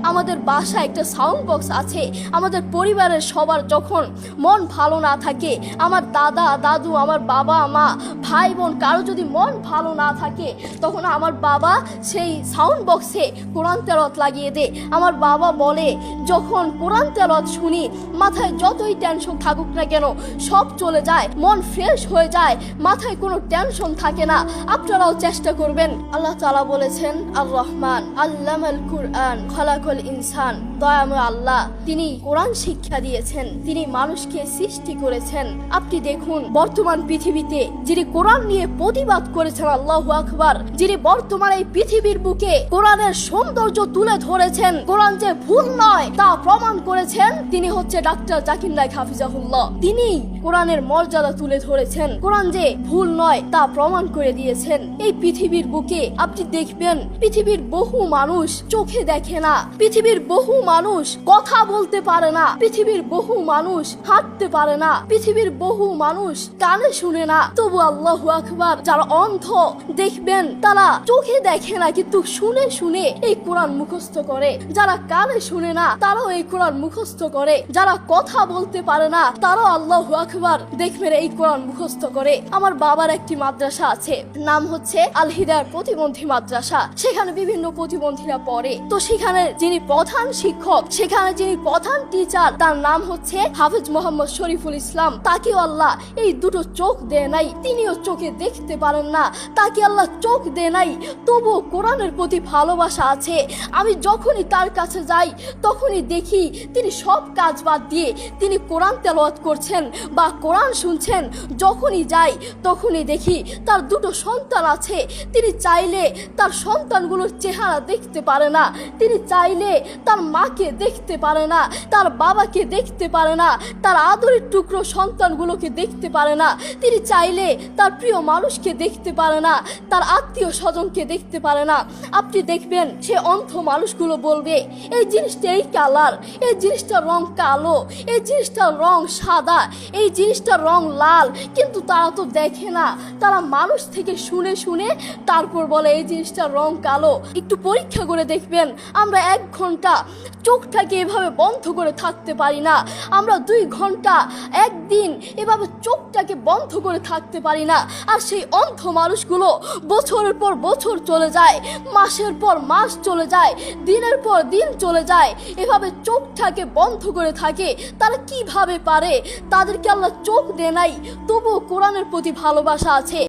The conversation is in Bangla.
আমাদের বাসায় একটা সাউন্ড বক্স আছে। আমাদের পরিবারের সবার যখন মন ভালো না থাকে, আমার দাদা দাদু, আমার বাবা মা, ভাই বোন কারো যদি মন ভালো না থাকে, তখন আমার বাবা সেই সাউন্ড বক্সে কোরআন তেলাওয়াত লাগিয়ে দেয়। আমার বাবা বলে, যখন কোরআন তেলাওয়াত শুনি মাথায় যতই টেনশন থাকুক না কেন সব চলে যায়, মন ফ্রেশ হয়ে যায়, মাথায় কোনো টেনশন থাকে না। আপনারাও চেষ্টা করবেন। আল্লাহ তাআলা বলেছেন, আর রহমান আল্লামাল কুরআন খালাকাল ইনসান, দয়াময় আল্লাহ, তিনি কোরআন শিক্ষা দিয়েছেন, তিনি মানুষকে সৃষ্টি করেছেন। আপনি দেখুন বর্তমান পৃথিবীতে যিনি কোরআন নিয়ে প্রতিবাদ করেছেন, আল্লাহু আকবার, যিনি বর্তমান এই পৃথিবীর বুকে কোরআনের সৌন্দর্য তুলে ধরেছেন, কোরআন যে ভুল নয় তা প্রমাণ করেছেন, তিনি হচ্ছে ডাক্তার জাকির নায়েক হাফিজাহুল্লাহ। তিনি কোরআনের মর্যাদা তুলে ধরেছেন, কোরআন যে ভুল নয় তা প্রমাণ করে দিয়েছেন। এই পৃথিবীর বুকে আপনি দেখবেন পৃথিবীর বহু মানুষ চোখে দেখে না, পৃথিবীর বহু মানুষ কথা বলতে পারে না, পৃথিবীর বহু মানুষ হাঁটতে পারে না, পৃথিবীর বহু মানুষ কানে শুনে না, তবু আল্লাহু আকবার, যারা অন্ধ দেখবেন তারা চোখে দেখে না কিন্তু শুনে শুনে এই কোরআন মুখস্থ করে, যারা কানে শুনে না তারাও এই কোরআন মুখস্থ করে, যারা কথা বলতে পারে না তারাও আল্লাহু আকবার দেখবেন এই কোরআন মুখস্থ করে। আমার বাবার একটি মাদ্রাসা আছে, নাম হচ্ছে আল হিদায়াত প্রতিবন্ধী মাদ্রাসা। সেখানে বিভিন্ন প্রতিবন্ধীরা পড়ে। তো সেখানে যিনি প্রধান শিক্ষক, সেখানে যিনি প্রধান টিচার, তার নাম হচ্ছে হাফেজ মোহাম্মদ শরীফুল ইসলাম। তাকেও আল্লাহ এই দুটো চোখ দেয় নাই, তিনিও চোখে দেখতে পারেন না, তাকে আল্লাহ চোখ দেয় নাই, তবুও কোরআনের প্রতি ভালোবাসা আছে। আমি যখনই তার কাছে যাই তখনই দেখি তিনি সব কাজ বাদ দিয়ে তিনি কোরআন তেলাওয়াত করছেন বা কোরআন শুনছেন। যখনই যাই তখনই দেখি তার দুটো সন্তান আছে, তিনি চাইলে তার সন্তানগুলোর চেহারা দেখতে পারে না, তিনি চাইলে তার মাকে দেখতে পারে না, তার বাবাকে দেখতে পারে না, তার আদরের টুকরো সন্তানগুলোকে দেখতে পারে না, তিনি চাইলে তার প্রিয় মানুষকে দেখতে পারে না, তার আত্মীয় স্বজনকে দেখতে পারে না। আপনি দেখবেন সে অন্ধ মানুষগুলো বলবে, এই জিনিসটা এই কালার, এই জিনিসটার রং কালো, এই জিনিসটার রং সাদা, এই জিনিসটার রং লাল, কিন্তু তারা তো দেখে না, তারা মানুষ থেকে শুনে শুনে তারপর বলে এই জিনিসটার রং কালো। একটু পরীক্ষা করে দেখবেন, আমরা 1 ঘন্টা চোখটাকে এভাবে বন্ধ করে থাকতে পারি না, আমরা 2 ঘন্টা একদিন এভাবে চোখটাকে বন্ধ করে থাকতে পারি না। আর সেই অন্ধ মানুষগুলো বছরের পর বছর চলে যায়, মাসের পর মাস চলে যায়, দিনের পর দিন চলে যায়, এভাবে চোখটাকে বন্ধ করে থাকে। তারা কিভাবে পারে? তাদেরকে আল্লাহ চোখ দেয় নাই, তবুও কোরআনের প্রতি ভালোবাসা আছে।